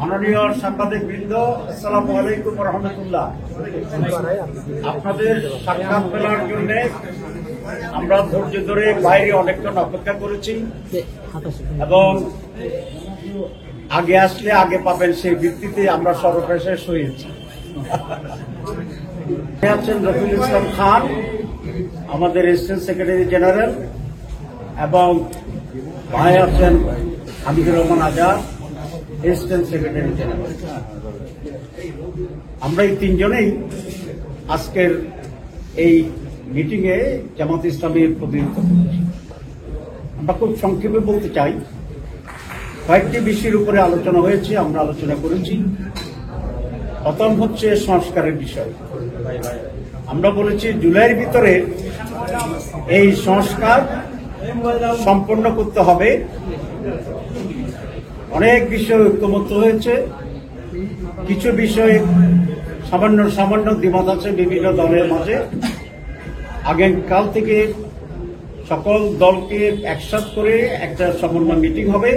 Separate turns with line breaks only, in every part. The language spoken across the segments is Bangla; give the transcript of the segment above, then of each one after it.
মাননীয় সাংবাদিক বৃন্দ, আসসালামু আলাইকুম রহমতুল্লাহ। আপনাদের সাক্ষাৎ পেলার জন্য আমরা ধৈর্য ধরে বাইরে অনেকক্ষণ অপেক্ষা করেছি এবং আগে আসলে আগে পাবেন সেই ভিত্তিতে আমরা সর্বশেষ হয়েছি। আছেন রফিকুল ইসলাম খান, আমাদের অ্যাসিস্ট্যান্ট সেক্রেটারি জেনারেল, এবং ভাই আছেন Hamidur Rahman Azad, assistant secretary general. আমরা এই তিনজনেই আজকের এই মিটিংয়ে জামাত ইসলামীর প্রতিনিধিত্ব করছি। আমরা খুব সংক্ষেপে বলতে চাই, কয়েকটি বিষয়ের উপরে আলোচনা হয়েছে, আমরা আলোচনা করেছি। প্রথম হচ্ছে সংস্কারের বিষয়। আমরা বলেছি জুলাইয়ের ভিতরে এই সংস্কার সম্পন্ন করতে হবে। অনেক বিষয় ঐক্যমত্য হয়েছে, কিছু বিষয়ে সামান্য সামান্য দ্বিমত আছে বিভিন্ন দলের মাঝে। আগামীকাল থেকে সকল দলকে একসাথ করে একটা সমন্বয় মিটিং হবে,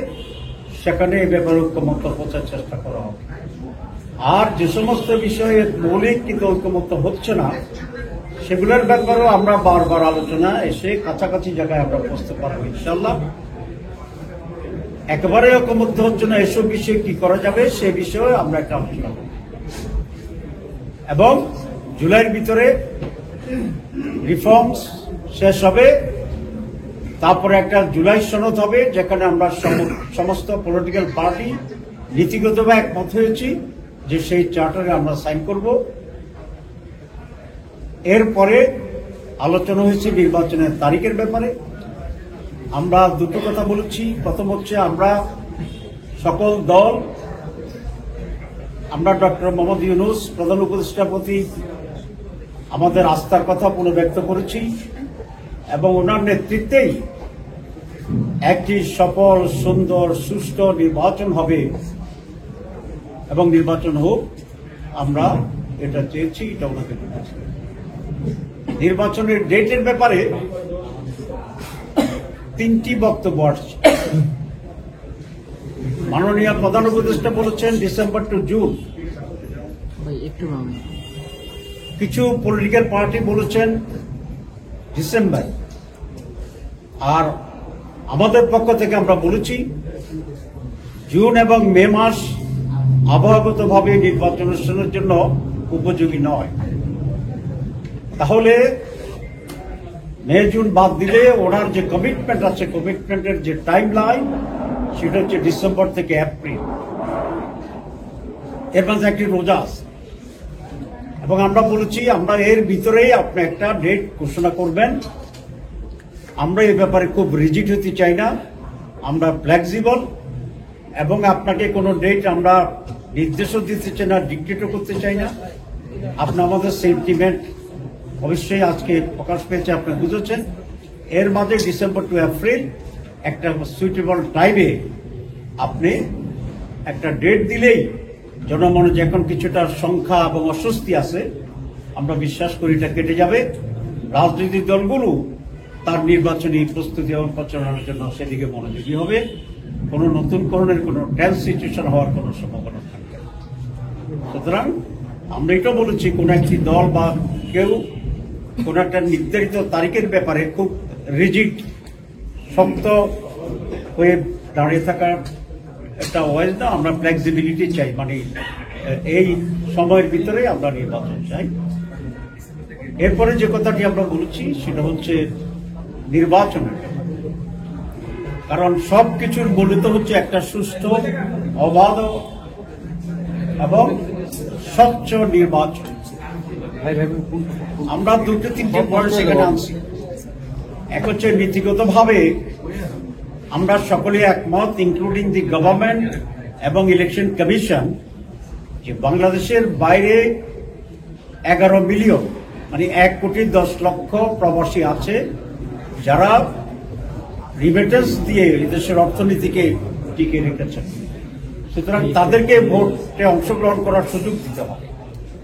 সেখানে এ ব্যাপারে ঐক্যমত্য পৌঁছার চেষ্টা করা হবে। আর যে সমস্ত বিষয়ে মৌলিক কিন্তু ঐক্যমত্য হচ্ছে না, সেগুলোর ব্যাপারেও আমরা বারবার আলোচনা এসে কাছাকাছি জায়গায় আমরা পৌঁছতে পারবো ইনশাল্লাহ। একেবারে ঐক্যমত্য হচ্ছে না এসব বিষয়ে কি করা যাবে সে বিষয়ে আমরা একটা আলোচনা করব। এবং জুলাইয়ের ভিতরে রিফর্মস শেষ হবে, তারপরে একটা জুলাই সনদ হবে, যেখানে আমরা সমস্ত পলিটিক্যাল পার্টি নীতিগতভাবে একমত হয়েছি যে সেই চার্টারে আমরা সাইন করব। এরপরে আলোচনা হয়েছে নির্বাচনের তারিখের ব্যাপারে। আমরা দুটো কথা বলেছি। প্রথম হচ্ছে আমরা সকল দল, আমরা ডক্টর মোহাম্মদ ইউনূস প্রধান উপদেষ্টার প্রতি আমাদের আস্থার কথা পুনর্ব্যক্ত করেছি এবং ওনার নেতৃত্বেই একটি সফল, সুন্দর, সুষ্ঠু নির্বাচন হবে এবং নির্বাচন হোক, আমরা এটা চেয়েছি, এটা ওনাকে বলেছি। নির্বাচনের ডেটের ব্যাপারে তিনটি বক্তব্য আসছে। মাননীয় প্রধান উপদেষ্টা বলেছেন ডিসেম্বর টু জুন, কিছু পলিটিক্যাল পার্টি বলেছেন ডিসেম্বর, আর আমাদের পক্ষ থেকে আমরা বলেছি জুন এবং মে মাস আবহাওয়াগতভাবে নির্বাচন অনুষ্ঠানের জন্য উপযোগী নয়। তাহলে মে জুন বাদ দিলে ওনার যে কমিটমেন্ট আছে, কমিটমেন্টের যে টাইম লাইন, সেটা হচ্ছে ডিসেম্বর থেকে এপ্রিল। এর মাঝে একটি রোজা আছে এবং আমরা বলেছি আমরা এর ভিতরেই আপনি একটা ডেট ঘোষণা করবেন। আমরা এই ব্যাপারে খুব রিজিড হতে চাই না, আমরা ফ্লেক্সিবল, এবং আপনাকে কোনো ডেট আমরা নির্দেশও দিতে চাই না, ডিক্টেটও করতে চাই না। আপনি আমাদের সেন্টিমেন্ট অবশ্যই আজকে প্রকাশ পেয়েছে, আপনি বুঝেছেন। এর মাঝে ডিসেম্বর টু এপ্রিল একটা সুইটেবল টাইমে আপনি একটা ডেট দিলেই জনমনে যে এখন কিছুটা সংখ্যা এবং অস্বস্তি আছে, আমরা বিশ্বাস করি এটা কেটে যাবে। রাজনৈতিক দলগুলো তার নির্বাচনী প্রস্তুতি এবং প্রচারণার জন্য সেদিকে মনোযোগী হবে। কোনো নতুন করণের কোনো টেন্স সিচুয়েশন হওয়ার কোনো সম্ভাবনা থাকবে না। সুতরাং আমরা এটা বলেছি, কোন একটি দল বা কেউ কোন একটা নির্ধারিত তারিখের ব্যাপারে খুব রিজিড, শক্ত হয়ে দাঁড়িয়ে থাকার একটা ওয়েজ না, আমরা ফ্লেক্সিবিলিটি চাই, মানে এই সময়ের ভিতরে আমরা নির্বাচন চাই। এরপরে যে কথাটি আমরা বলেছি সেটা হচ্ছে নির্বাচনের, কারণ সবকিছুর মূলত হচ্ছে একটা সুষ্ঠু, অবাধ এবং স্বচ্ছ নির্বাচন। আমরা দুটো তিনটে পয়েন্ট সেখানে আনছি। এক হচ্ছে নীতিগতভাবে আমরা সকলে একমত, ইনক্লুডিং দি গভর্নমেন্ট এবং ইলেকশন কমিশন, যে বাংলাদেশের বাইরে 11 মিলিয়ন মানে 1,10,00,000 প্রবাসী আছে, যারা রিমিটেন্স দিয়ে দেশের অর্থনীতিকে টিকে রেখেছেন। সুতরাং তাদেরকে ভোটে অংশগ্রহণ করার সুযোগ দিতে হবে।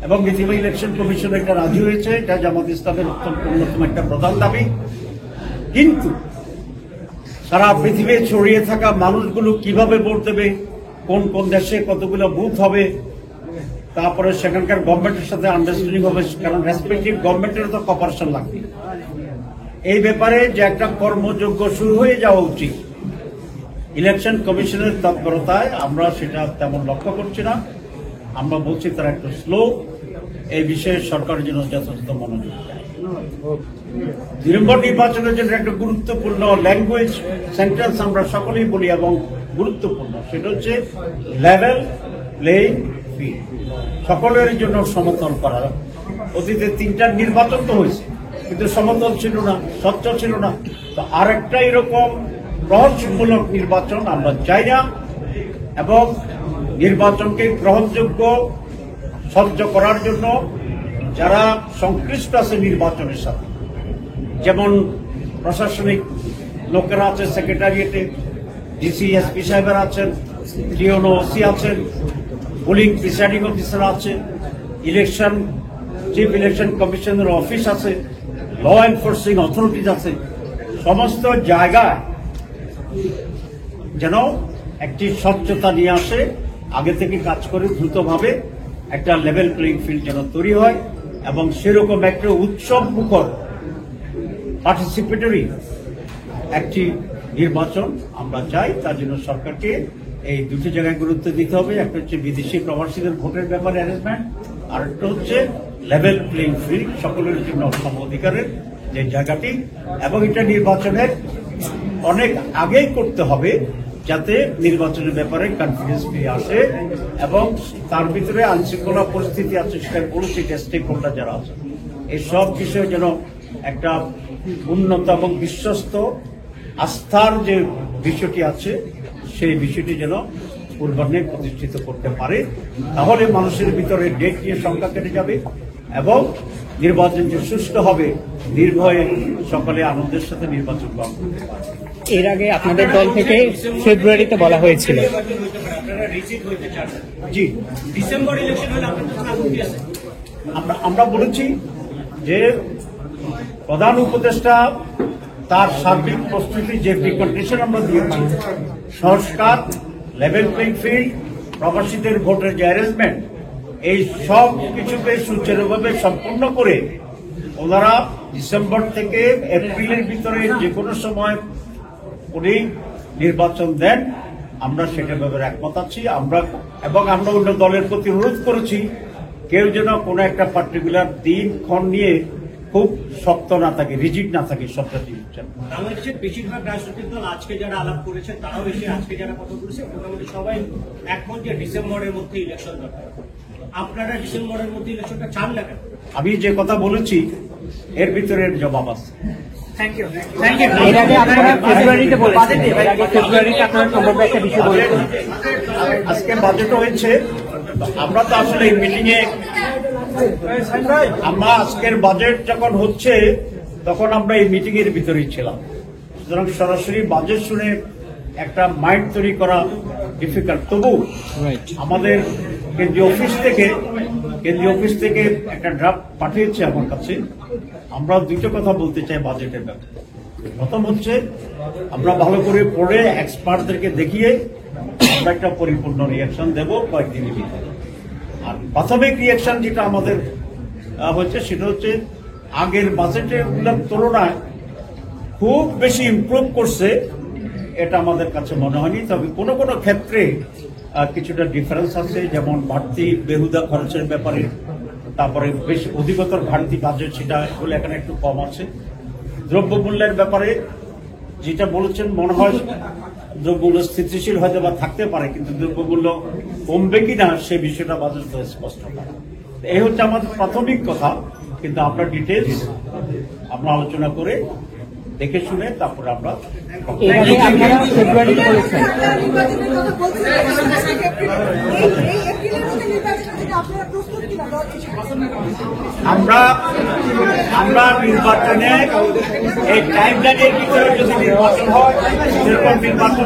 এবং ইতিমধ্যে ইলেকশন কমিশন একটা রাজি হয়েছে, এটা জামাত ইসলামের অন্যতম একটা প্রধান দাবি। কিন্তু সারা পৃথিবী ছড়িয়ে থাকা মানুষগুলো কিভাবে ভোট দেবে, কোন কোন দেশে কতগুলো বুথ হবে, তারপরে সেখানকার গভর্নমেন্টের সাথে আন্ডারস্ট্যান্ডিং হবে, কারণ রেসপেক্টিভ গভর্নমেন্টের তো কপারেশন লাগবে। এই ব্যাপারে যে একটা কর্মযোগ্য শুরু হয়ে যাওয়া উচিত, ইলেকশন কমিশনের তৎপরতায় আমরা সেটা তেমন লক্ষ্য করছি না। আমরা বলছি তারা একটু স্লো, এই বিষয়ে সরকারের জন্য যথাযথ মনোযোগ দেয়। 2 নম্বর নির্বাচনের জন্য একটা গুরুত্বপূর্ণ ল্যাঙ্গুয়েজ সেন্টেন্স আমরা সকলেই বলি এবং গুরুত্বপূর্ণ, সেটা হচ্ছে লেভেল প্লেইং ফিল্ড, সকলের জন্য সমতল করা। অতীতে 3টা নির্বাচন তো হয়েছে, কিন্তু সমতল ছিল না, স্বচ্ছ ছিল না। তো আরেকটা এরকম রহস্যমূলক নির্বাচন আমরা চাই না, এবং নির্বাচনকে গ্রহণযোগ্য স্বচ্ছ করার জন্য যারা সংশ্লিষ্ট আছে নির্বাচনের সাথে, যেমন প্রশাসনিক লোকেরা আছে, সেক্রেটারিয়েটে ডিসি এসপি সাহেবেরা আছেন, ডিওনো ওসি আছেন, পোলিং প্রিসাইডিং অফিসার আছে, ইলেকশন চিফ ইলেকশন কমিশনের অফিস আছে, ল এনফোর্সিং অথরিটিজ আছে, সমস্ত জায়গায় যেন একটি স্বচ্ছতা নিয়ে আসে, আগে থেকে কাজ করে দ্রুতভাবে একটা লেভেল প্লেইং ফিল্ড যেন তৈরি হয়, এবং সেরকম একটা উৎসব মুখর পার্টিসিপেটরি একটি নির্বাচন আমরা চাই। তার জন্য সরকারকে এই দুটি জায়গায় গুরুত্ব দিতে হবে। একটা হচ্ছে বিদেশি প্রবাসীদের ভোটের ব্যাপারে অ্যারেঞ্জমেন্ট, আর একটা হচ্ছে লেভেল প্লেইং ফিল্ড, সকলের জন্য সম অধিকারের যে জায়গাটি, এবং এটা নির্বাচনের অনেক আগেই করতে হবে, যাতে নির্বাচনের ব্যাপারে কনফিডেন্স ফিরে আসে, এবং তার ভিতরে আইনশৃঙ্খলা পরিস্থিতি আছে, সেটা বলেছি স্টেক হোল্ডার যারা আছে, এই সব বিষয়ে যেন একটা উন্নত এবং বিশ্বস্ত আস্থার যে বিষয়টি আছে, সেই বিষয়টি যেন পূর্বাহ্নে প্রতিষ্ঠিত করতে পারে। তাহলে মানুষের ভিতরে ডেট নিয়ে সংখ্যা কেটে যাবে, এবং নির্বাচন যে সুষ্ঠু হবে, নির্ভয়ে সকলে আনন্দের সাথে নির্বাচন গ্রহণ করতে পারে।
এর আগে আপনাদের দল থেকে ফেব্রুয়ারিতে বলা হয়েছিল,
জি
ডিসেম্বর ইলেকশন হলে
আমরা বলেছি যে প্রধান উপদেষ্টা তার সার্বিক প্রস্তুতি যে প্রিকন্ডিশন আমরা দিয়েছি, সংস্কার, লেভেল প্লেইং ফিল্ড, প্রবাসীদের ভোটের যে অ্যারেঞ্জমেন্ট, এই সব কিছুকে সুচারুভাবে সম্পন্ন করে ওনারা ডিসেম্বর থেকে এপ্রিলের ভিতরে যে কোনো সময় উনি নির্বাচন দেন, আমরা সেটার ব্যাপারে একমত আছি। আমরা অন্য দলের প্রতি অনুরোধ করেছি, কেউ যেন কোনো একটা পার্টিকুলার দিন ক্ষণ নিয়ে খুব শক্ত না থাকে, রিজিড না থাকে সবটাই।
বাংলাদেশের বেশিরভাগ রাজনৈতিক দল আজকে যারা আলাপ করেছে, তারাও বেশি আজকে যারা কথা বলেছে, মোটামুটি সবাই এখন যে ডিসেম্বরের মধ্যে ইলেকশন দরকার। আপনারা ডিসেম্বরের মধ্যে ইলেকশনটা চান না কেন?
আমি যে কথা বলেছি এর ভিতরে জবাব আছে।
এর আগে আপনারা ফেব্রুয়ারিতে বলেছেন, এর আগে ফেব্রুয়ারিতে আপনারা সম্ভাব্য একটা বিষয় বলেছেন,
আজকে বাজেটও হয়েছে। আমরা তো আসলে এই মিটিং এ আমরা আজকের বাজেট যখন হচ্ছে তখন আমরা এই মিটিং এর ভিতরেই ছিলাম, সুতরাং সরাসরি বাজেট শুনে একটা মাইন্ড তৈরি করা ডিফিকাল্ট। তবু আমাদের কেন্দ্রীয় অফিস থেকে একটা ড্রাফট পাঠিয়েছে আমার কাছে। আমরা দুটো কথা বলতে চাই বাজেটের ব্যাপারে। প্রথম হচ্ছে, আমরা ভালো করে পড়ে এক্সপার্টদেরকে দেখিয়ে আমরা একটা পরিপূর্ণ রিয়াকশন দেব কয়েকদিনের ভিতরে। আর প্রাথমিক রিয়াকশন যেটা আমাদের হচ্ছে, সেটা হচ্ছে আগের বাজেটের তুলনায় খুব বেশি ইমপ্রুভ করছে, এটা আমাদের কাছে মনে হয়নি। তবে কোনো কোনো ক্ষেত্রে কিছুটা ডিফারেন্স আছে, যেমন বাড়তি বেহুদা খরচের ব্যাপারে, তারপরে বেশ অধিকতর ঘাটতি বাজেট, সেটা এগুলো এখানে একটু কম আছে। দ্রব্যমূল্যের ব্যাপারে যেটা বলেছেন, মনে হয় দ্রব্যমূল্য স্থিতিশীল হয়তো বা থাকতে পারে, কিন্তু দ্রব্যমূল্য কমবে কিনা সে বিষয়টা বাজেট স্পষ্ট করে। এই হচ্ছে আমাদের প্রাথমিক কথা, কিন্তু আমরা ডিটেলস আমরা আলোচনা করে দেখে শুনে তারপরে আমরা
ফেব্রুয়ারিতে বলেছেন।
আমরা নির্বাচনে এই টাইমলাইনের ভিতরে যদি নির্বাচন হয়, সেরকম নির্বাচন